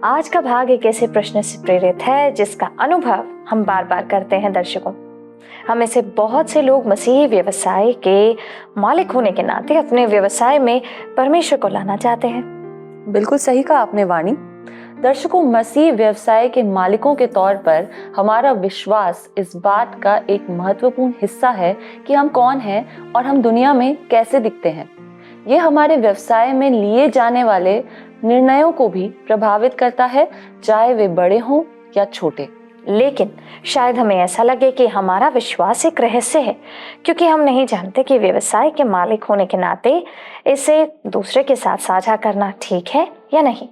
आज का भाग एक ऐसे प्रश्न से प्रेरित है जिसका अनुभव हम बार बार करते हैं दर्शकों। हम में से बहुत से लोग मसीही व्यवसाय के मालिक होने के नाते अपने व्यवसाय में परमेश्वर को लाना चाहते हैं। बिल्कुल सही कहा आपने वाणी। दर्शकों, मसीह व्यवसाय के मालिकों के तौर पर हमारा विश्वास इस बात का एक महत्वपूर्ण हिस्सा है कि हम कौन हैं और हम दुनिया में कैसे दिखते हैं। ये हमारे व्यवसाय में लिए जाने वाले निर्णयों को भी प्रभावित करता है, चाहे वे बड़े हों या छोटे। लेकिन शायद हमें ऐसा लगे कि हमारा विश्वास एक रहस्य है, क्योंकि हम नहीं जानते कि व्यवसाय के मालिक होने के नाते इसे दूसरे के साथ साझा करना ठीक है या नहीं।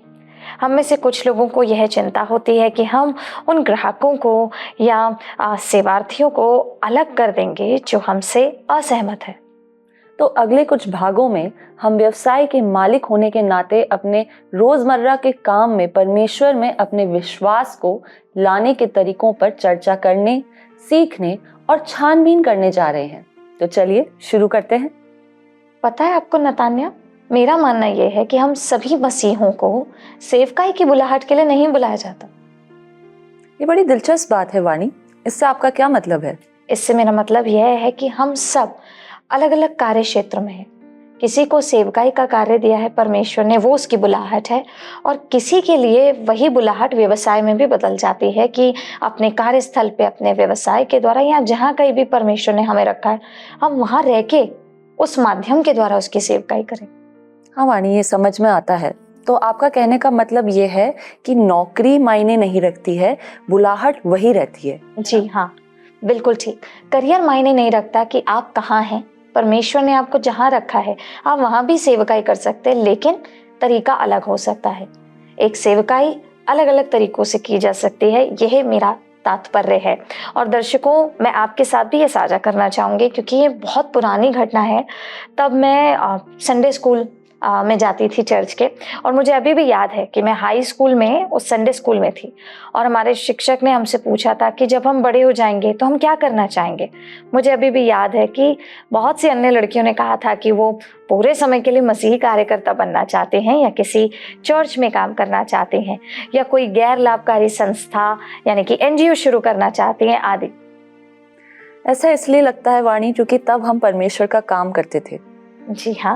हम में से कुछ लोगों को यह चिंता होती है कि हम उन ग्राहकों को या सेवार्थियों को अलग कर देंगे जो हमसे असहमत है। तो अगले कुछ भागों में हम व्यवसाय के मालिक होने के नाते अपने रोजमर्रा के काम में परमेश्वर में अपने विश्वास को लाने के तरीकों पर चर्चा करने, सीखने और छानबीन करने जा रहे हैं। तो चलिए शुरू करते हैं। पता है आपको नतान्या, मेरा मानना यह है कि हम सभी मसीहों को सेवकाई की बुलाहट के लिए नहीं बुलाया जाता। ये बड़ी दिलचस्प बात है वाणी। इससे आपका क्या मतलब है? इससे मेरा मतलब यह है कि हम सब अलग अलग कार्य क्षेत्र में हैं। किसी को सेवकाई का कार्य दिया है परमेश्वर ने, वो उसकी बुलाहट है, और किसी के लिए वही बुलाहट व्यवसाय में भी बदल जाती है कि अपने कार्यस्थल पे, अपने व्यवसाय के द्वारा या जहाँ कहीं भी परमेश्वर ने हमें रखा है, हम वहाँ रह के उस माध्यम के द्वारा उसकी सेवकाई करें। हाँ वाणी, ये समझ में आता है। तो आपका कहने का मतलब ये है कि नौकरी मायने नहीं रखती है, बुलाहट वही रहती है। जी हाँ, बिल्कुल ठीक। करियर मायने नहीं रखता कि आप कहाँ हैं। परमेश्वर ने आपको जहाँ रखा है आप वहाँ भी सेवकाई कर सकते हैं, लेकिन तरीका अलग हो सकता है। एक सेवकाई अलग अलग तरीकों से की जा सकती है, यह मेरा तात्पर्य है। और दर्शकों, मैं आपके साथ भी ये साझा करना चाहूँगी क्योंकि ये बहुत पुरानी घटना है। तब मैं संडे स्कूल में जाती थी चर्च के, और मुझे अभी भी याद है कि मैं हाई स्कूल में उस संडे स्कूल में थी, और हमारे शिक्षक ने हमसे पूछा था कि जब हम बड़े हो जाएंगे तो हम क्या करना चाहेंगे। मुझे अभी भी याद है कि बहुत सी अन्य लड़कियों ने कहा था कि वो पूरे समय के लिए मसीही कार्यकर्ता बनना चाहते हैं, या किसी चर्च में काम करना चाहते हैं, या कोई गैर लाभकारी संस्था यानी कि NGO शुरू करना चाहते हैं आदि। ऐसा इसलिए लगता है वाणी क्योंकि तब हम परमेश्वर का काम करते थे। जी हाँ,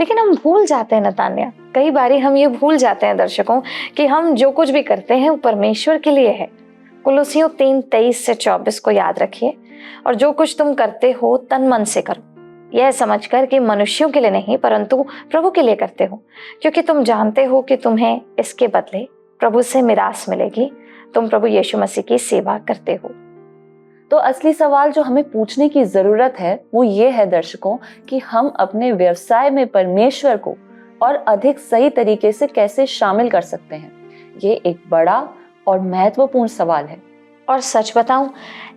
लेकिन हम भूल जाते हैं नतान्या, कई बारी हम ये भूल जाते हैं दर्शकों कि हम जो कुछ भी करते हैं वो परमेश्वर के लिए है। कुलुसियों 3:23-24 को याद रखिए, और जो कुछ तुम करते हो तन मन से करो, यह समझकर कि मनुष्यों के लिए नहीं परंतु प्रभु के लिए करते हो, क्योंकि तुम जानते हो कि तुम्हें इसके बदले प्रभु से मिरास मिलेगी। तुम प्रभु यीशु मसीह की सेवा करते हो। तो असली सवाल जो हमें पूछने की जरूरत है वो ये है दर्शकों, कि हम अपने व्यवसाय में परमेश्वर को और अधिक सही तरीके से कैसे शामिल कर सकते हैं। ये एक बड़ा और महत्वपूर्ण सवाल है। और सच बताऊं,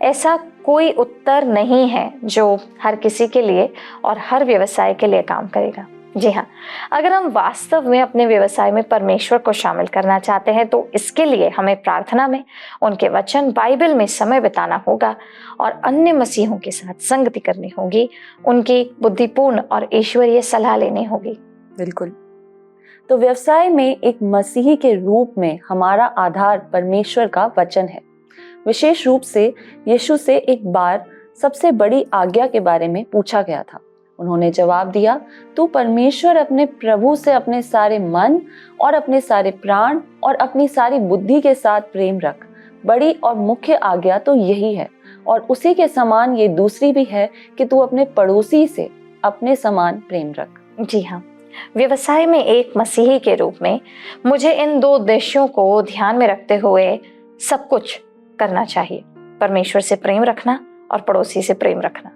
ऐसा कोई उत्तर नहीं है जो हर किसी के लिए और हर व्यवसाय के लिए काम करेगा। जी हाँ, अगर हम वास्तव में अपने व्यवसाय में परमेश्वर को शामिल करना चाहते हैं तो इसके लिए हमें प्रार्थना में, उनके वचन बाइबल में समय बिताना होगा, और अन्य मसीहों के साथ संगति करनी होगी, उनकी बुद्धिपूर्ण और ईश्वरीय सलाह लेनी होगी। बिल्कुल। तो व्यवसाय में एक मसीही के रूप में हमारा आधार परमेश्वर का वचन है। विशेष रूप से यीशु से एक बार सबसे बड़ी आज्ञा के बारे में पूछा गया था। उन्होंने जवाब दिया, तू परमेश्वर अपने प्रभु से अपने सारे मन और अपने सारे प्राण और अपनी सारी बुद्धि के साथ प्रेम रख। बड़ी और मुख्य आज्ञा तो यही है, और उसी के समान ये दूसरी भी है कि तू अपने पड़ोसी से अपने समान प्रेम रख। जी हाँ, व्यवसाय में एक मसीही के रूप में मुझे इन दो उद्देश्यों को ध्यान में रखते हुए सब कुछ करना चाहिए, परमेश्वर से प्रेम रखना और पड़ोसी से प्रेम रखना।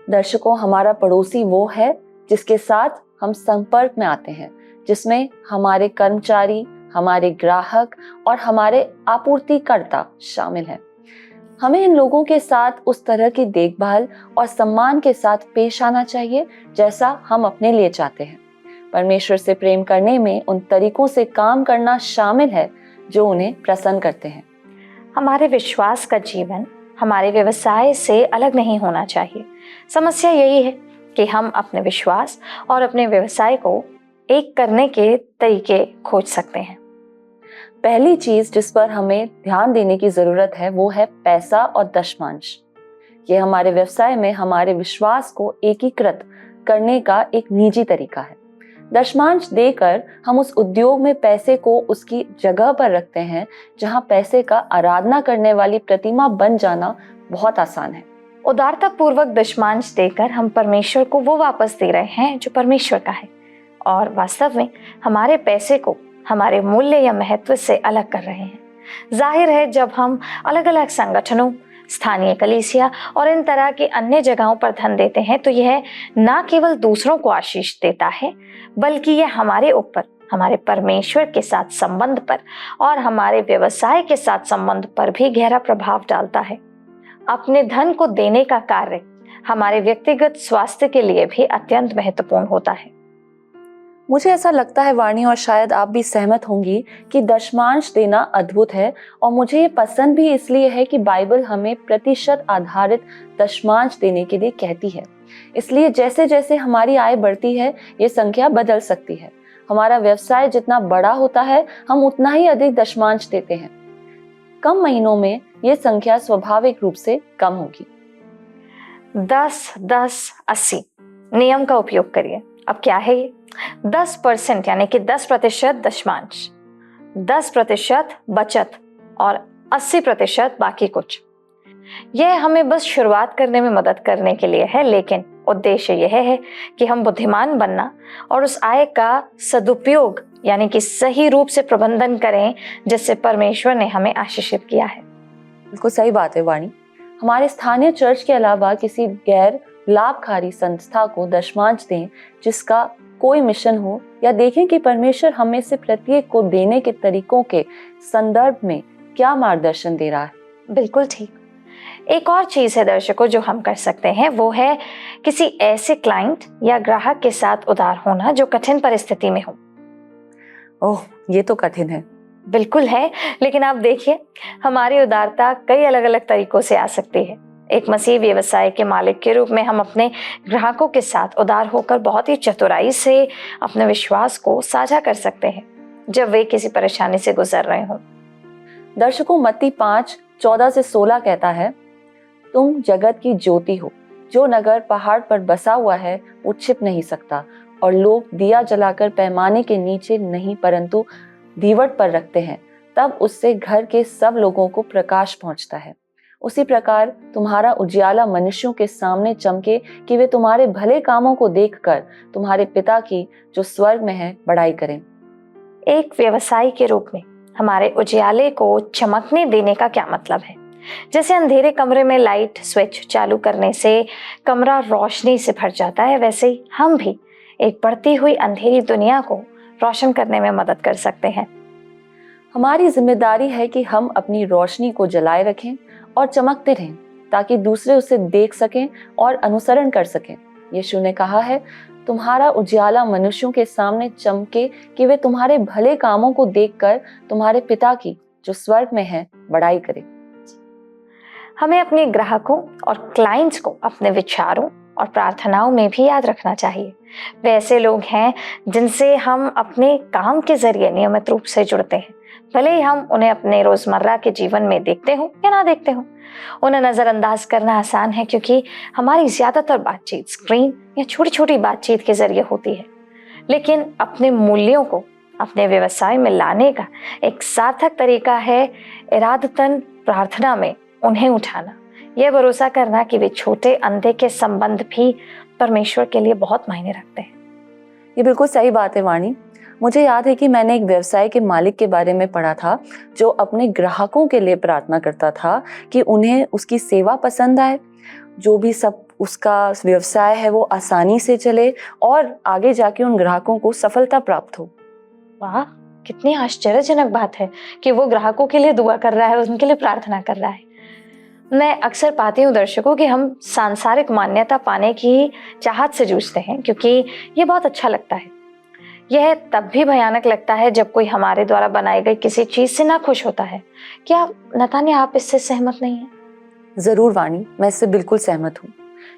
दर्शकों, हमारा पड़ोसी वो है जिसके साथ हम संपर्क में आते हैं, जिसमें हमारे कर्मचारी, हमारे ग्राहक और हमारे आपूर्तिकर्ता शामिल हैं। हमें इन लोगों के साथ उस तरह की देखभाल और सम्मान के साथ पेश आना चाहिए जैसा हम अपने लिए चाहते हैं। परमेश्वर से प्रेम करने में उन तरीकों से काम करना शामिल है जो उन्हें प्रसन्न करते हैं। हमारे विश्वास का जीवन हमारे व्यवसाय से अलग नहीं होना चाहिए। समस्या यही है कि हम अपने विश्वास और अपने व्यवसाय को एक करने के तरीके खोज सकते हैं। पहली चीज जिस पर हमें ध्यान देने की जरूरत है वो है पैसा और दशमांश। ये हमारे व्यवसाय में हमारे विश्वास को एकीकृत करने का एक निजी तरीका है। दशमांश देकर हम उस उद्योग में पैसे को उसकी जगह पर रखते हैं जहां पैसे का आराधना करने वाली प्रतिमा बन जाना बहुत आसान है। उदारता पूर्वक दशमांश देकर हम परमेश्वर को वो वापस दे रहे हैं जो परमेश्वर का है, और वास्तव में हमारे पैसे को हमारे मूल्य या महत्व से अलग कर रहे हैं। जाहिर है, जब हम अलग अलग संगठनों, स्थानीय कलीसिया और इन तरह की अन्य जगहों पर धन देते हैं तो यह न केवल दूसरों को आशीष देता है, बल्कि यह हमारे ऊपर, हमारे परमेश्वर के साथ संबंध पर और हमारे व्यवसाय के साथ संबंध पर भी गहरा प्रभाव डालता है। अपने धन को देने का कार्य हमारे व्यक्तिगत स्वास्थ्य के लिए भी अत्यंत महत्वपूर्ण होता है। मुझे ऐसा लगता है वाणी, और शायद आप भी सहमत होंगी, कि दशमांश देना अद्भुत है, और मुझे ये पसंद भी इसलिए है कि बाइबल हमें प्रतिशत आधारित दशमांश देने के लिए कहती है। इसलिए जैसे जैसे हमारी आय बढ़ती है ये संख्या बदल सकती है। हमारा व्यवसाय जितना बड़ा होता है हम उतना ही अधिक दशमांश देते हैं। कम महीनों में ये संख्या स्वाभाविक रूप से कम होगी। 10-10-80 नियम का उपयोग करिए। अब क्या है ये? 10% यानी कि 10% दशमांश, 10% बचत और 80% बाकी कुछ। यह हमें बस शुरुआत करने में मदद करने के लिए है, लेकिन उद्देश्य यह है कि हम बुद्धिमान बनना और उस आय का सदुपयोग यानी कि सही रूप से प्रबंधन करें जिससे परमेश्वर ने हमें आशीषित किया है। बिल्कुल सही बात है वाणी। हमारे स्थानीय चर्च के अलावा किसी गैर लाभकारी संस्था को दशमांश दें जिसका कोई मिशन हो, या देखें कि परमेश्वर हमें से प्रत्येक को देने के तरीकों के संदर्भ में क्या मार्गदर्शन दे रहा है। बिल्कुल ठीक। एक और चीज है दर्शकों जो हम कर सकते हैं, वो है किसी ऐसे क्लाइंट या ग्राहक के साथ उदार होना जो कठिन परिस्थिति में हो। ओह, ये तो कठिन है। बिल्कुल है, लेकिन आप देखिए हमारी उदारता कई अलग अलग तरीकों से आ सकती है। एक मसीह व्यवसाय के मालिक के रूप में हम अपने ग्राहकों के साथ उदार होकर बहुत ही चतुराई से अपने विश्वास को साझा कर सकते हैं जब वे किसी परेशानी से गुजर रहे हों। दर्शकों, मत्ती 5:14-16 कहता है, तुम जगत की ज्योति हो। जो नगर पहाड़ पर बसा हुआ है वो छिप नहीं सकता, और लोग दिया जलाकर पैमाने के नीचे नहीं परंतु दीवट पर रखते हैं, तब उससे घर के सब लोगों को प्रकाश पहुंचता है। उसी प्रकार तुम्हारा उजियाला मनुष्यों के सामने चमके कि वे तुम्हारे भले कामों को देखकर तुम्हारे पिता की जो स्वर्ग में है बड़ाई करें। एक व्यवसायी के रूप में हमारे उजियाले को चमकने देने का क्या मतलब है? जैसे अंधेरे कमरे में लाइट स्विच चालू करने से कमरा रोशनी से भर जाता है, वैसे ही हम भी एक बढ़ती हुई अंधेरी दुनिया को रोशन करने में मदद कर सकते हैं। हमारी जिम्मेदारी है कि हम अपनी रोशनी को जलाए रखें और चमकते रहें ताकि दूसरे उसे देख सकें और अनुसरण कर सकें। यीशु ने कहा है, तुम्हारा उजियाला मनुष्यों के सामने चमके कि वे तुम्हारे भले कामों को देखकर तुम्हारे पिता की जो स्वर्ग में है बड़ाई करें। हमें अपने ग्राहकों और क्लाइंट्स को अपने विचारों और प्रार्थनाओं में भी याद रखना चाहिए। वे ऐसे लोग हैं जिनसे हम अपने काम के जरिए नियमित रूप से जुड़ते हैं, भले ही हम उन्हें अपने रोजमर्रा के जीवन में देखते हो या ना देखते हो। उन्हें नजरअंदाज करना आसान है क्योंकि हमारी ज्यादातर बातचीत स्क्रीन या छोटी छोटी बातचीत के जरिए होती है, लेकिन अपने मूल्यों को अपने व्यवसाय में लाने का एक सार्थक तरीका है इरादतन प्रार्थना में उन्हें उठाना, यह भरोसा करना कि वे छोटे अंधे के संबंध भी परमेश्वर के लिए बहुत मायने रखते हैं। ये बिल्कुल सही बात है वाणी। मुझे याद है कि मैंने एक व्यवसाय के मालिक के बारे में पढ़ा था जो अपने ग्राहकों के लिए प्रार्थना करता था कि उन्हें उसकी सेवा पसंद आए, जो भी सब उसका व्यवसाय है वो आसानी से चले और आगे जाके उन ग्राहकों को सफलता प्राप्त हो। वाह, कितनी आश्चर्यजनक बात है कि वो ग्राहकों के लिए दुआ कर रहा है, उनके लिए प्रार्थना कर रहा है। मैं अक्सर पाती हूँ दर्शकों कि हम सांसारिक मान्यता पाने की चाहत से जूझते हैं क्योंकि ये बहुत अच्छा लगता है। यह तब भी भयानक लगता है जब कोई हमारे द्वारा बनाई गई किसी चीज से ना खुश होता है। क्या नतान्या, आप इससे सहमत नहीं हैं? जरूर वाणी, मैं इससे बिल्कुल सहमत हूँ।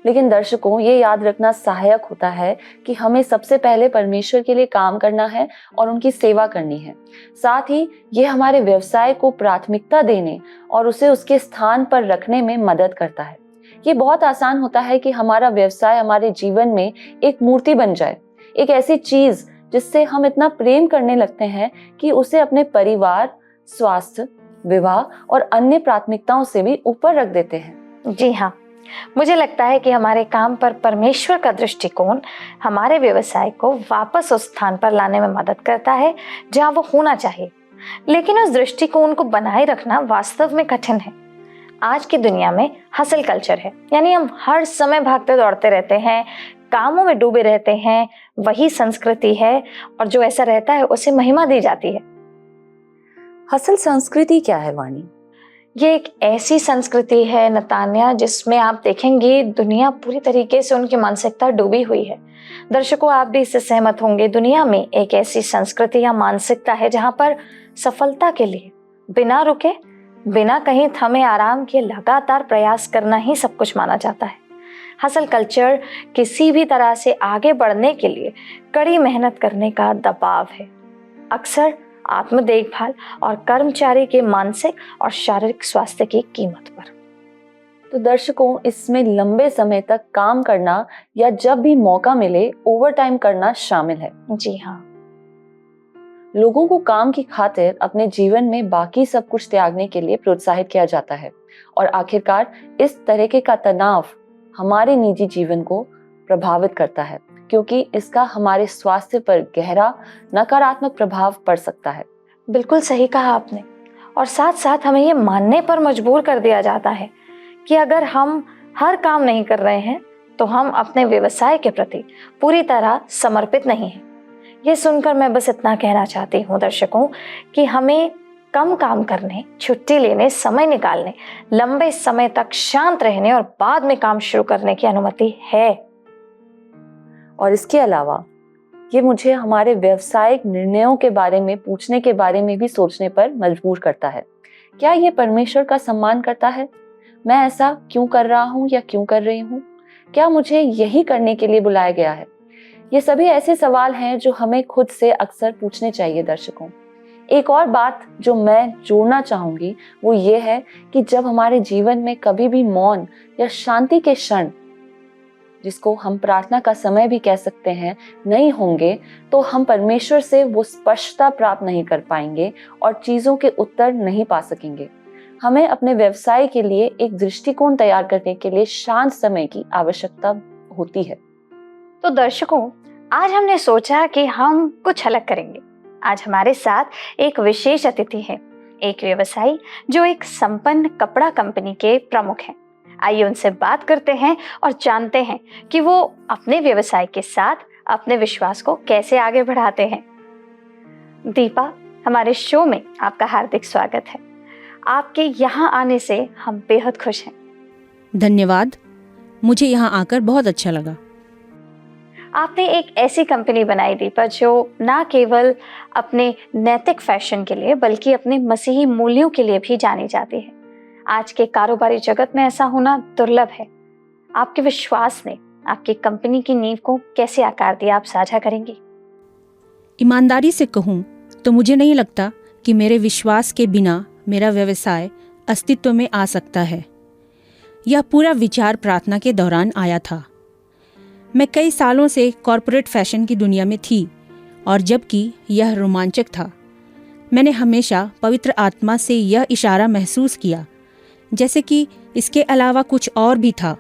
लेकिन दर्शकों, ये याद रखना सहायक होता है कि हमें सबसे पहले परमेश्वर के लिए काम करना है और उनकी सेवा करनी है। साथ ही ये हमारे व्यवसाय को प्राथमिकता देने और उसे उसके स्थान पर रखने में मदद करता है। ये बहुत आसान होता है कि हमारा व्यवसाय हमारे जीवन में एक मूर्ति बन जाए, एक ऐसी चीज जिससे हम इतना प्रेम करने लगते हैं कि उसे अपने परिवार, स्वास्थ्य, विवाह और अन्य प्राथमिकताओं से भी ऊपर रख देते हैं। जी हाँ, मुझे लगता है कि हमारे काम पर परमेश्वर का दृष्टिकोण हमारे व्यवसाय को वापस उस स्थान पर लाने में मदद करता है जहाँ वो होना चाहिए। लेकिन उस दृष्टिकोण को बनाए रखना वास्तव में कठिन है। आज की दुनिया में हसल कल्चर है, यानी हम हर समय भागते दौड़ते रहते हैं, कामों में डूबे रहते हैं। वही संस्कृति है और जो ऐसा रहता है उसे महिमा दी जाती है। हसल संस्कृति क्या है वाणी? ये एक ऐसी संस्कृति है नतान्या, जिसमें आप देखेंगे दुनिया पूरी तरीके से उनकी मानसिकता डूबी हुई है। दर्शकों, आप भी इससे सहमत होंगे। दुनिया में एक ऐसी संस्कृति या मानसिकता है जहां पर सफलता के लिए बिना रुके, बिना कहीं थमे आराम किए लगातार प्रयास करना ही सब कुछ माना जाता है। हसल कल्चर किसी भी तरह से आगे बढ़ने के लिए कड़ी मेहनत करने का दबाव है, अक्सर आत्म देखभाल और कर्मचारी के मानसिक और शारीरिक स्वास्थ्य की कीमत पर। तो दर्शकों, इसमें लंबे समय तक काम करना या जब भी मौका मिले ओवरटाइम करना शामिल है। जी हाँ, लोगों को काम की खातिर अपने जीवन में बाकी सब कुछ त्यागने के लिए प्रोत्साहित किया जाता है और आखिरकार इस तरह का तनाव हमारे निजी जीवन को प्रभावित करता है, क्योंकि इसका हमारे स्वास्थ्य पर गहरा नकारात्मक प्रभाव पड़ सकता है। बिल्कुल सही कहा आपने। और साथ साथ हमें ये मानने पर मजबूर कर दिया जाता है कि अगर हम हर काम नहीं कर रहे हैं तो हम अपने व्यवसाय के प्रति पूरी तरह समर्पित नहीं हैं। ये सुनकर मैं बस इतना कहना चाहती हूँ दर्शकों कि हमें कम काम करने, छुट्टी लेने, समय निकालने, लंबे समय तक शांत रहने और बाद में काम शुरू करने की अनुमति है। और इसके अलावा ये मुझे हमारे व्यावसायिक निर्णयों के बारे में पूछने के बारे में भी सोचने पर मजबूर करता है। क्या ये परमेश्वर का सम्मान करता है? मैं ऐसा क्यों कर रहा हूँ या क्यों कर रही हूँ? क्या मुझे यही करने के लिए बुलाया गया है? ये सभी ऐसे सवाल हैं जो हमें खुद से अक्सर पूछने चाहिए दर्शकों। एक और बात जो मैं जोड़ना चाहूंगी वो ये है कि जब हमारे जीवन में कभी भी मौन या शांति के क्षण, जिसको हम प्रार्थना का समय भी कह सकते हैं, नहीं होंगे तो हम परमेश्वर से वो स्पष्टता प्राप्त नहीं कर पाएंगे और चीजों के उत्तर नहीं पा सकेंगे। हमें अपने व्यवसाय के लिए एक दृष्टिकोण तैयार करने के लिए शांत समय की आवश्यकता होती है। तो दर्शकों, आज हमने सोचा कि हम कुछ अलग करेंगे। आज हमारे साथ एक विशेष अतिथि है, एक व्यवसायी जो एक संपन्न कपड़ा कंपनी के प्रमुख हैं। आइए उनसे बात करते हैं और जानते हैं कि वो अपने व्यवसाय के साथ अपने विश्वास को कैसे आगे बढ़ाते हैं। दीपा, हमारे शो में आपका हार्दिक स्वागत है। आपके यहाँ आने से हम बेहद खुश हैं। धन्यवाद, मुझे यहाँ आकर बहुत अच्छा लगा। आपने एक ऐसी कंपनी बनाई दीपा जो ना केवल अपने नैतिक फैशन के लिए बल्कि अपने मसीही मूल्यों के लिए भी जानी जाती है। आज के कारोबारी जगत में ऐसा होना दुर्लभ है। आपके विश्वास ने आपकी कंपनी की नींव को कैसे आकार दिया, आप साझा करेंगी? ईमानदारी से कहूँ तो मुझे नहीं लगता कि मेरे विश्वास के बिना मेरा व्यवसाय अस्तित्व में आ सकता है। यह पूरा विचार प्रार्थना के दौरान आया था। मैं कई सालों से कॉरपोरेट फैशन की दुनिया में थी और जबकि यह रोमांचक था, मैंने हमेशा पवित्र आत्मा से यह इशारा महसूस किया जैसे कि इसके अलावा कुछ और भी था।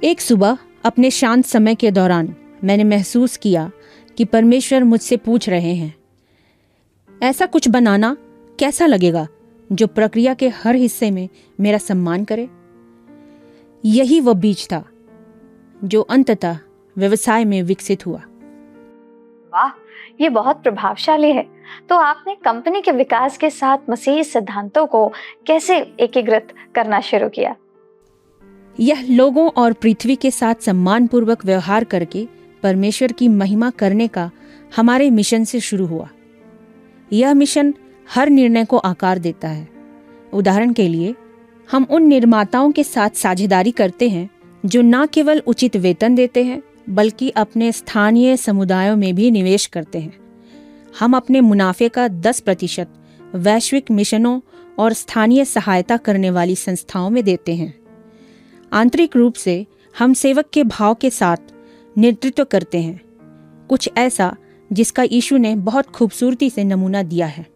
एक सुबह अपने शांत समय के दौरान मैंने महसूस किया कि परमेश्वर मुझसे पूछ रहे हैं, ऐसा कुछ बनाना कैसा लगेगा जो प्रक्रिया के हर हिस्से में मेरा सम्मान करे। यही वह बीज था जो अंततः व्यवसाय में विकसित हुआ। वाह, ये बहुत प्रभावशाली है। तो आपने कंपनी के विकास के साथ मसीही सिद्धांतों को कैसे एकीकृत करना शुरू किया? यह लोगों और पृथ्वी के साथ सम्मानपूर्वक व्यवहार करके परमेश्वर की महिमा करने का हमारे मिशन से शुरू हुआ। यह मिशन हर निर्णय को आकार देता है। उदाहरण के लिए, हम उन निर्माताओं के साथ साझेदारी करते हैं जो न केवल उचित वेतन देते हैं बल्कि अपने स्थानीय समुदायों में भी निवेश करते हैं। हम अपने मुनाफे का 10% वैश्विक मिशनों और स्थानीय सहायता करने वाली संस्थाओं में देते हैं। आंतरिक रूप से हम सेवक के भाव के साथ नेतृत्व करते हैं, कुछ ऐसा जिसका यीशु ने बहुत खूबसूरती से नमूना दिया है।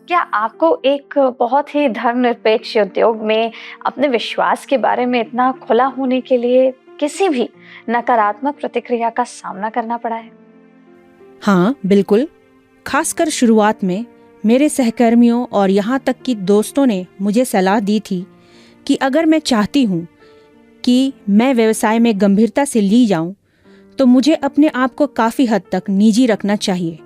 क्या आपको एक बहुत ही धर्मनिरपेक्ष उद्योग में अपने विश्वास के बारे में इतना खुला होने के लिए किसी भी नकारात्मक प्रतिक्रिया का सामना करना पड़ा है? हाँ, बिल्कुल। खासकर शुरुआत में मेरे सहकर्मियों और यहाँ तक कि दोस्तों ने मुझे सलाह दी थी कि अगर मैं चाहती हूँ कि मैं व्यवसाय में गंभीरता से ली जाऊँ तो मुझे अपने आप को काफ़ी हद तक निजी रखना चाहिए।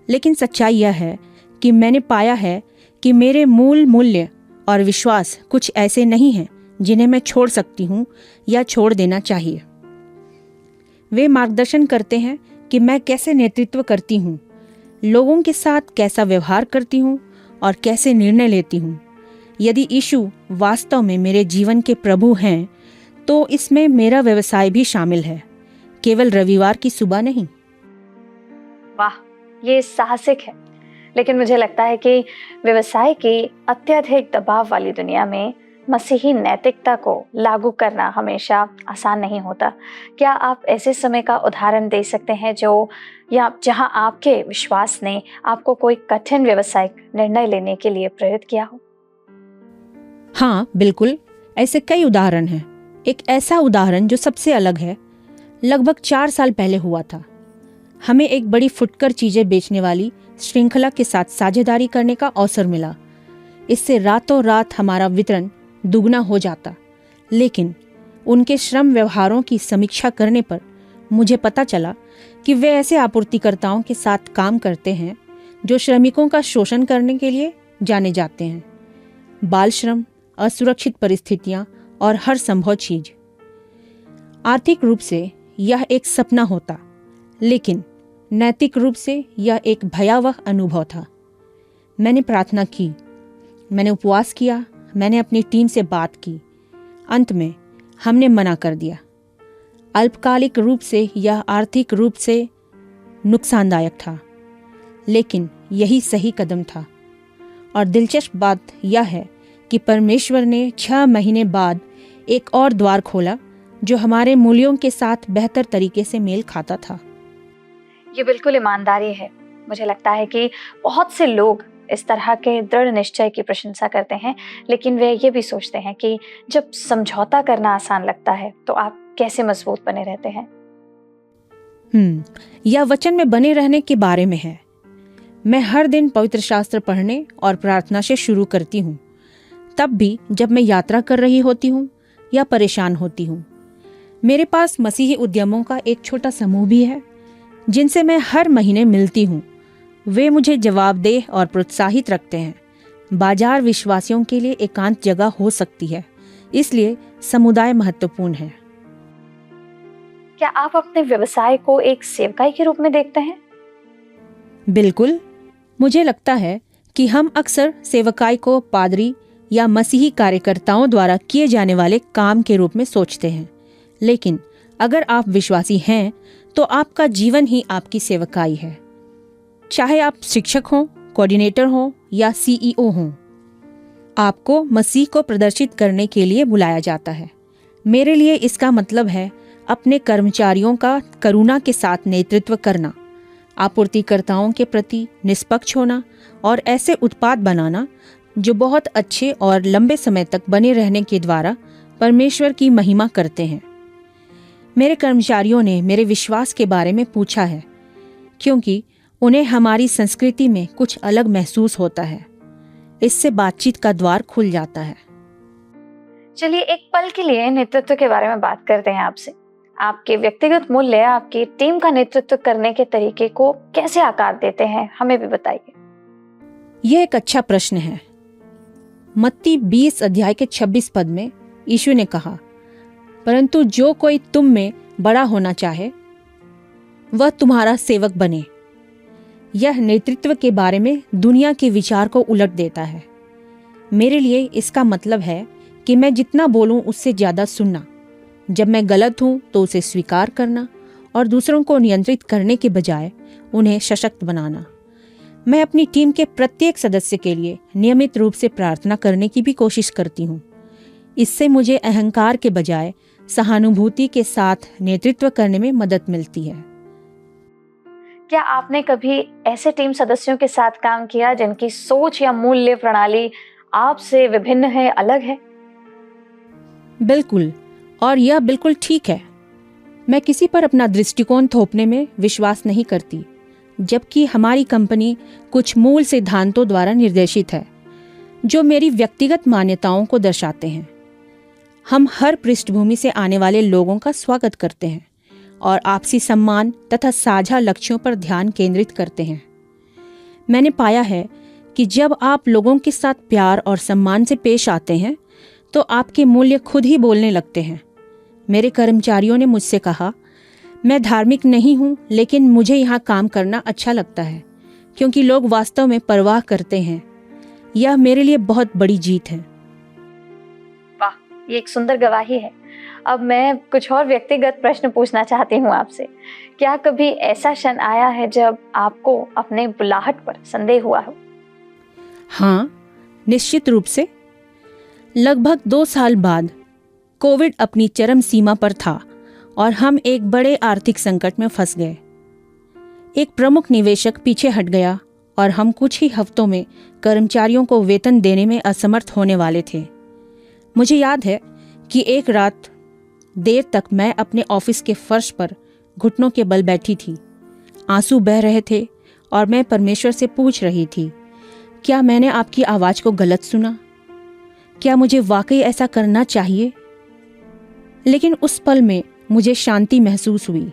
लेकिन सच्चाई यह है कि मैंने पाया है कि मेरे मूल मूल्य और विश्वास कुछ ऐसे नहीं हैं जिन्हें मैं छोड़ सकती हूँ या छोड़ देना चाहिए। वे मार्गदर्शन करते हैं कि मैं कैसे नेतृत्व करती हूँ, लोगों के साथ कैसा व्यवहार करती हूँ और कैसे निर्णय लेती हूँ। यदि यीशु वास्तव में मेरे जीवन के प्रभु हैं तो इसमें मेरा व्यवसाय भी शामिल है, केवल रविवार की सुबह नहीं। वाह, ये साहसिक है। लेकिन मुझे लगता है कि व्यवसाय की अत्यधिक दबाव वाली दुनिया में मसीही नैतिकता को लागू करना हमेशा आसान नहीं होता। क्या आप ऐसे समय का उदाहरण दे सकते हैं जहां आपके विश्वास ने आपको कोई कठिन व्यवसायिक निर्णय लेने के लिए प्रेरित किया हो? हाँ, बिल्कुल, ऐसे कई उदाहरण हैं। एक ऐसा उदाहरण जो सबसे अलग है, लगभग 4 साल पहले हुआ था। हमें एक बड़ी फुटकर चीजें बेचने वाली श्रृंखला के साथ साझेदारी करने का अवसर मिला। इससे रातों रात हमारा वितरण दुगना हो जाता। लेकिन उनके श्रम व्यवहारों की समीक्षा करने पर मुझे पता चला कि वे ऐसे आपूर्तिकर्ताओं के साथ काम करते हैं जो श्रमिकों का शोषण करने के लिए जाने जाते हैं। बाल श्रम, असुरक्षित परिस्थितियां और हर संभव चीज। आर्थिक रूप से यह एक सपना होता, लेकिन नैतिक रूप से यह एक भयावह अनुभव था। मैंने प्रार्थना की, मैंने उपवास किया, मैंने अपनी टीम से बात की। अंत में हमने मना कर दिया। अल्पकालिक रूप से यह आर्थिक रूप से नुकसानदायक था, लेकिन यही सही कदम था। और दिलचस्प बात यह है कि परमेश्वर ने 6 महीने बाद एक और द्वार खोला जो हमारे मूल्यों के साथ बेहतर तरीके से मेल खाता था। ये बिल्कुल ईमानदारी है। मुझे लगता है कि बहुत से लोग इस तरह के दृढ़ निश्चय की प्रशंसा करते हैं, लेकिन वे ये भी सोचते हैं कि जब समझौता करना आसान लगता है तो आप कैसे मजबूत बने रहते हैं। यह वचन में बने रहने के बारे में है। मैं हर दिन पवित्र शास्त्र पढ़ने और प्रार्थना से शुरू करती हूँ, तब भी जब मैं यात्रा कर रही होती हूँ या परेशान होती हूँ। मेरे पास मसीही उद्यमों का एक छोटा समूह भी है जिनसे मैं हर महीने मिलती हूँ। वे मुझे जवाबदेह और प्रोत्साहित रखते हैं। बाजार विश्वासियों के लिए एकांत जगह हो सकती है, इसलिए समुदाय महत्वपूर्ण है। क्या आप अपने व्यवसाय को एक सेवकाई के रूप में देखते हैं? बिल्कुल। मुझे लगता है कि हम अक्सर सेवकाई को पादरी या मसीही कार्यकर्ताओं द्वारा किए जाने वाले काम के रूप में सोचते हैं, लेकिन अगर आप विश्वासी हैं तो आपका जीवन ही आपकी सेवकाई है। चाहे आप शिक्षक हों, कोऑर्डिनेटर हों या सीईओ हों, आपको मसीह को प्रदर्शित करने के लिए बुलाया जाता है। मेरे लिए इसका मतलब है अपने कर्मचारियों का करुणा के साथ नेतृत्व करना, आपूर्तिकर्ताओं के प्रति निष्पक्ष होना और ऐसे उत्पाद बनाना जो बहुत अच्छे और लंबे समय तक बने रहने के द्वारा परमेश्वर की महिमा करते हैं। मेरे कर्मचारियों ने मेरे विश्वास के बारे में पूछा है, क्योंकि उन्हें हमारी संस्कृति में कुछ अलग महसूस होता है। इससे बातचीत का द्वार खुल जाता है। चलिए एक पल के लिए नेतृत्व के बारे में बात करते हैं आपसे। आपके व्यक्तिगत मूल्य आपकी टीम का नेतृत्व करने के तरीके को कैसे आकार देते हैं, हमें भी बताइए। यह एक अच्छा प्रश्न है। मत्ती 20 अध्याय के 26 पद में यीशु ने कहा, परंतु जो कोई तुम में बड़ा होना चाहे वह तुम्हारा सेवक बने। यह नेतृत्व के बारे में दुनिया के विचार को उलट देता है। मेरे लिए इसका मतलब है कि मैं जितना बोलूं उससे ज़्यादा सुनना, जब मैं गलत हूं तो उसे स्वीकार करना और दूसरों को नियंत्रित करने के बजाय उन्हें सशक्त बनाना। मैं अपनी टीम के प्रत्येक सदस्य के लिए नियमित रूप से प्रार्थना करने की भी कोशिश करती हूँ। इससे मुझे अहंकार के बजाय सहानुभूति के साथ नेतृत्व करने में मदद मिलती है। क्या आपने कभी ऐसे टीम सदस्यों के साथ काम किया जिनकी सोच या मूल्य प्रणाली आपसे विभिन्न है, अलग है? बिल्कुल, और यह बिल्कुल ठीक है। मैं किसी पर अपना दृष्टिकोण थोपने में विश्वास नहीं करती, जबकि हमारी कंपनी कुछ मूल सिद्धांतों द्वारा निर्देशित है जो मेरी व्यक्तिगत मान्यताओं को दर्शाते हैं। हम हर पृष्ठभूमि से आने वाले लोगों का स्वागत करते हैं और आपसी सम्मान तथा साझा लक्ष्यों पर ध्यान केंद्रित करते हैं। मैंने पाया है कि जब आप लोगों के साथ प्यार और सम्मान से पेश आते हैं तो आपके मूल्य खुद ही बोलने लगते हैं। मेरे कर्मचारियों ने मुझसे कहा, मैं धार्मिक नहीं हूँ, लेकिन मुझे यहाँ काम करना अच्छा लगता है क्योंकि लोग वास्तव में परवाह करते हैं। यह मेरे लिए बहुत बड़ी जीत है। वाह, ये एक सुंदर गवाही है। अब मैं कुछ और व्यक्तिगत प्रश्न पूछना चाहती हूँ आपसे। क्या कभी ऐसा क्षण आया है जब आपको अपने बुलाहट पर संदेह हुआ हो? हाँ, निश्चित रूप से। लगभग 2 साल बाद कोविड अपनी चरम सीमा पर था और हम एक बड़े आर्थिक संकट में फंस गए। एक प्रमुख निवेशक पीछे हट गया और हम कुछ ही हफ्तों में कर्मचारियों को वेतन देने में असमर्थ होने वाले थे। मुझे याद है कि एक रात देर तक मैं अपने ऑफिस के फर्श पर घुटनों के बल बैठी थी। आंसू बह रहे थे और मैं परमेश्वर से पूछ रही थी, क्या मैंने आपकी आवाज़ को गलत सुना? क्या मुझे वाकई ऐसा करना चाहिए? लेकिन उस पल में मुझे शांति महसूस हुई।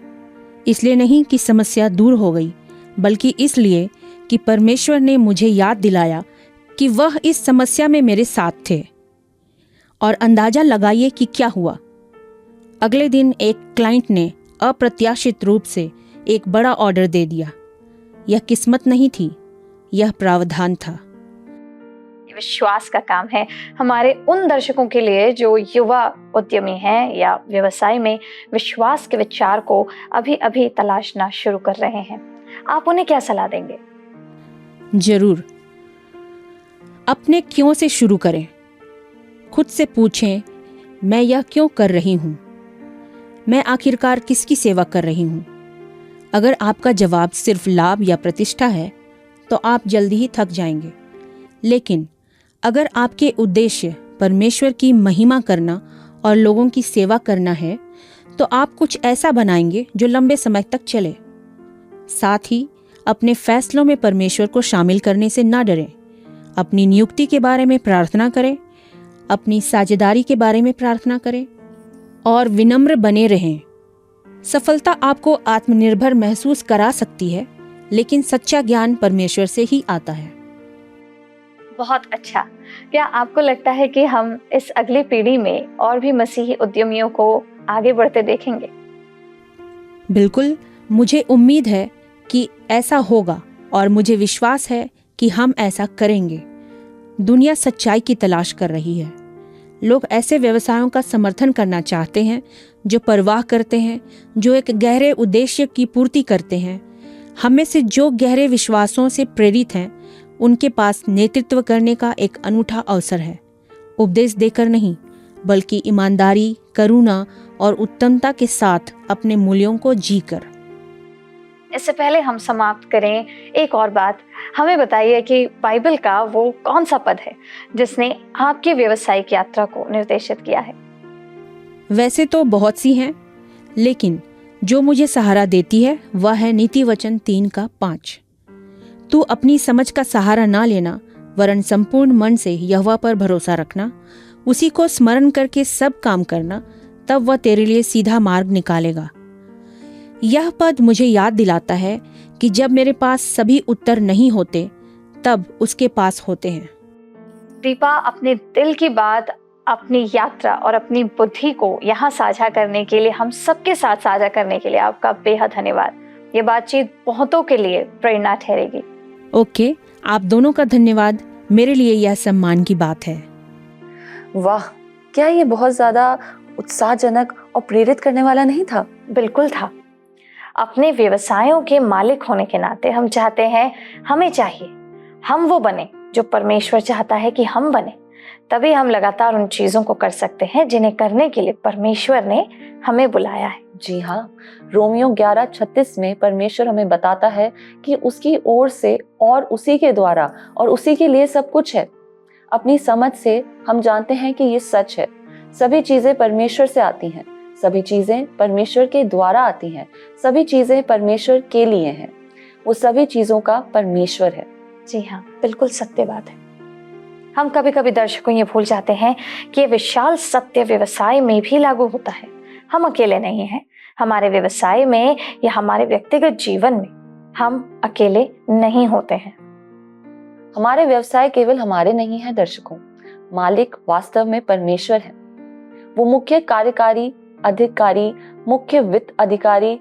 इसलिए नहीं कि समस्या दूर हो गई, बल्कि इसलिए कि परमेश्वर ने मुझे याद दिलाया कि वह इस समस्या में मेरे साथ थे। और अंदाजा लगाइए कि क्या हुआ। अगले दिन एक क्लाइंट ने अप्रत्याशित रूप से एक बड़ा ऑर्डर दे दिया। यह किस्मत नहीं थी, यह प्रावधान था। विश्वास का काम है हमारे उन दर्शकों के लिए जो युवा उद्यमी हैं या व्यवसाय में विश्वास के विचार को अभी अभी तलाशना शुरू कर रहे हैं। आप उन्हें क्या सलाह देंगे? जरूर। अपने क्यों से शुरू करें। खुद से पूछें, मैं यह क्यों कर रही हूं? मैं आखिरकार किसकी सेवा कर रही हूं? अगर आपका जवाब सिर्फ लाभ या प्रतिष्ठा है तो आप जल्दी ही थक जाएंगे। लेकिन अगर आपके उद्देश्य परमेश्वर की महिमा करना और लोगों की सेवा करना है तो आप कुछ ऐसा बनाएंगे जो लंबे समय तक चले। साथ ही अपने फैसलों में परमेश्वर को शामिल करने से ना डरें। अपनी नियुक्ति के बारे में प्रार्थना करें, अपनी साझेदारी के बारे में प्रार्थना करें और विनम्र बने रहें। सफलता आपको आत्मनिर्भर महसूस करा सकती है, लेकिन सच्चा ज्ञान परमेश्वर से ही आता है। बहुत अच्छा। क्या आपको लगता है कि हम इस अगली पीढ़ी में और भी मसीही उद्यमियों को आगे बढ़ते देखेंगे? बिल्कुल, मुझे उम्मीद है कि ऐसा होगा और मुझे विश्वास है कि हम ऐसा करेंगे। दुनिया सच्चाई की तलाश कर रही है। लोग ऐसे व्यवसायों का समर्थन करना चाहते हैं जो परवाह करते हैं, जो एक गहरे उद्देश्य की पूर्ति करते हैं। हम में से जो गहरे विश्वासों से प्रेरित हैं, उनके पास नेतृत्व करने का एक अनूठा अवसर है। उपदेश देकर नहीं, बल्कि ईमानदारी, करुणा और उत्तमता के साथ अपने मूल्यों को जीकर। इससे पहले हम समाप्त करें, एक और बात हमें बताइए कि बाइबल का वो कौन सा पद है जिसने आपकी व्यावसायिक यात्रा को निर्देशित किया है? वैसे तो बहुत सी हैं, लेकिन जो मुझे सहारा देती है वह है नीति वचन 3:5। तू अपनी समझ का सहारा ना लेना, वरन संपूर्ण मन से यहोवा पर भरोसा रखना, उसी को स्मरण करके सब काम करना, तब वह तेरे लिए सीधा मार्ग निकालेगा। यह पद मुझे याद दिलाता है कि जब मेरे पास सभी उत्तर नहीं होते, तब उसके पास होते हैं। दीपा, अपने दिल की बात, अपनी यात्रा और अपनी बुद्धि को यहाँ साझा करने के लिए, हम सबके साथ साझा करने के लिए आपका बेहद धन्यवाद। ये बातचीत बहुतों के लिए प्रेरणा ठहरेगी। ओके, आप दोनों का धन्यवाद। मेरे लिए यह सम्मान की बात है। वाह, क्या ये बहुत ज्यादा उत्साहजनक और प्रेरित करने वाला नहीं था? बिल्कुल था। अपने व्यवसायों के मालिक होने के नाते हम चाहते हैं, हमें चाहिए हम वो बने जो परमेश्वर चाहता है कि हम बने। तभी हम लगातार उन चीजों को कर सकते हैं जिन्हें करने के लिए परमेश्वर ने हमें बुलाया है। जी हाँ, रोमियो 11:36 में परमेश्वर हमें बताता है कि उसकी ओर से और उसी के द्वारा और उसी के लिए सब कुछ है। अपनी समझ से हम जानते हैं कि ये सच है। सभी चीजें परमेश्वर से आती हैं, सभी चीजें परमेश्वर के द्वारा आती हैं, सभी चीजें परमेश्वर के लिए हैं। वो सभी चीजों का परमेश्वर है। जी हाँ, बिल्कुल सत्य बात है। हम कभी कभी दर्शकों ये भूल जाते हैं कि ये विशाल सत्य व्यवसाय में भी लागू होता है। हम अकेले नहीं हैं। हमारे व्यवसाय में या हमारे व्यक्तिगत जीवन में हम अकेले नहीं होते हैं। हमारे व्यवसाय केवल हमारे नहीं है दर्शकों, मालिक वास्तव में परमेश्वर है। वो मुख्य कार्यकारी अधिकारी, मुख्य वित्त अधिकारी,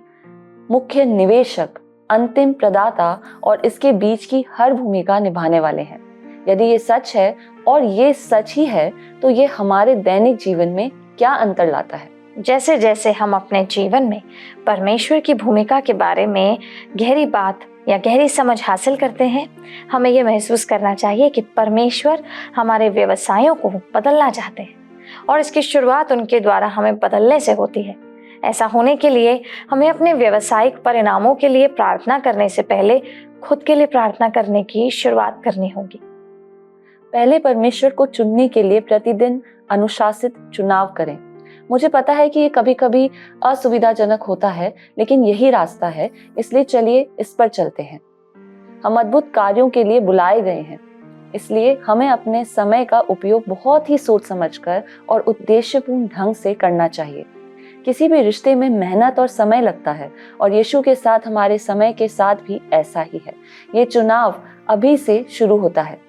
मुख्य निवेशक, अंतिम प्रदाता और इसके बीच की हर भूमिका निभाने वाले हैं। यदि ये सच है और ये सच ही है तो ये हमारे दैनिक जीवन में क्या अंतर लाता है? जैसे जैसे हम अपने जीवन में परमेश्वर की भूमिका के बारे में गहरी बात या गहरी समझ हासिल करते हैं, हमें यह महसूस करना चाहिए कि परमेश्वर हमारे व्यवसायों को बदलना चाहते हैं और इसकी शुरुआत उनके द्वारा हमें बदलने से होती है। ऐसा होने के लिए हमें अपने व्यवसायिक परिणामों के लिए प्रार्थना करने से पहले खुद के लिए प्रार्थना करने की शुरुआत करनी होगी। पहले परमेश्वर को चुनने के लिए प्रतिदिन अनुशासित चुनाव करें। मुझे पता है कि ये कभी कभी असुविधाजनक होता है, लेकिन यही रास्ता है, इसलिए चलिए इस पर चलते हैं। हम अद्भुत कार्यों के लिए बुलाए गए हैं, इसलिए हमें अपने समय का उपयोग बहुत ही सोच समझकर और उद्देश्यपूर्ण ढंग से करना चाहिए। किसी भी रिश्ते में मेहनत और समय लगता है और यीशु के साथ हमारे समय के साथ भी ऐसा ही है। ये चुनाव अभी से शुरू होता है।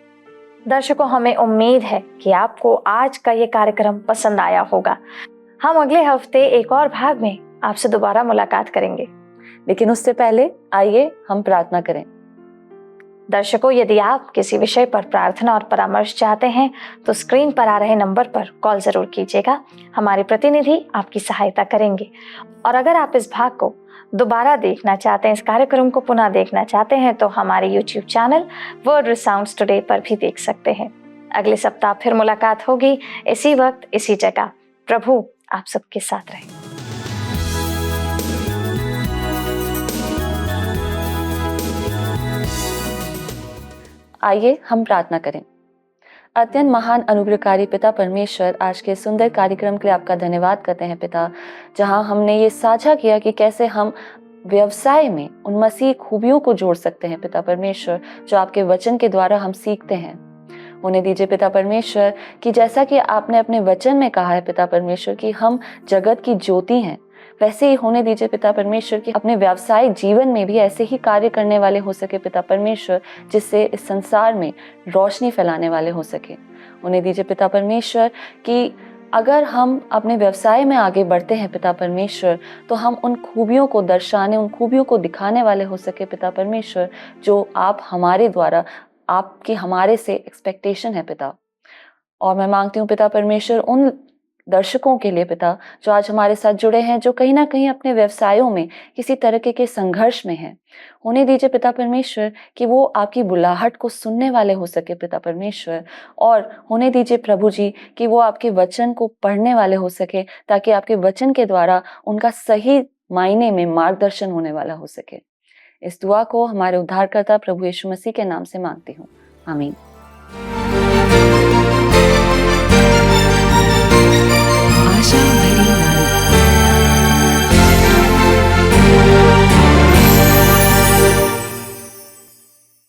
दर्शकों, हमें उम्मीद है कि आपको आज का ये कार्यक्रम पसंद आया होगा। हम अगले हफ्ते एक और भाग में आपसे दोबारा मुलाकात करेंगे, लेकिन उससे पहले आइए हम प्रार्थना करें। दर्शकों, यदि आप किसी विषय पर प्रार्थना और परामर्श चाहते हैं तो स्क्रीन पर आ रहे नंबर पर कॉल जरूर कीजिएगा। हमारे प्रतिनिधि आपकी सहायता करेंगे। और अगर आप इस भाग को दोबारा देखना चाहते हैं, इस कार्यक्रम को पुनः देखना चाहते हैं, तो हमारे YouTube चैनल वर्ड रिसाउंड्स टुडे पर भी देख सकते हैं। अगले सप्ताह फिर मुलाकात होगी, इसी वक्त इसी जगह। प्रभु आप सबके साथ रहे। आइए हम प्रार्थना करें। अत्यंत महान अनुग्रहकारी पिता परमेश्वर, आज के सुंदर कार्यक्रम के लिए आपका धन्यवाद करते हैं पिता, जहां हमने ये साझा किया कि कैसे हम व्यवसाय में उन मसीह खूबियों को जोड़ सकते हैं पिता परमेश्वर, जो आपके वचन के द्वारा हम सीखते हैं। उन्हें दीजिए पिता परमेश्वर कि जैसा कि आपने अपने वचन में कहा है पिता परमेश्वर कि हम जगत की ज्योति हैं, वैसे ही होने दीजिए पिता परमेश्वर कि अपने व्यावसायिक जीवन में भी ऐसे ही कार्य करने वाले हो सके पिता परमेश्वर, जिससे इस संसार में रोशनी फैलाने वाले हो सके। उन्हें दीजिए पिता परमेश्वर कि अगर हम अपने व्यवसाय में आगे बढ़ते हैं पिता परमेश्वर, तो हम उन खूबियों को दर्शाने, उन खूबियों को दिखाने वाले हो सके पिता परमेश्वर, जो आप हमारे द्वारा, आपकी हमारे से एक्सपेक्टेशन है पिता। और मैं मांगती हूँ पिता परमेश्वर उन दर्शकों के लिए पिता, जो आज हमारे साथ जुड़े हैं, जो कहीं ना कहीं अपने व्यवसायों में किसी तरह के संघर्ष में हैं, उन्हें दीजिए पिता परमेश्वर कि वो आपकी बुलाहट को सुनने वाले हो सके पिता परमेश्वर। और उन्हें दीजिए प्रभु जी कि वो आपके वचन को पढ़ने वाले हो सके, ताकि आपके वचन के द्वारा उनका सही मायने में मार्गदर्शन होने वाला हो सके। इस दुआ को हमारे उद्धारकर्ता प्रभु यीशु मसीह के नाम से मांगती हूँ, आमीन।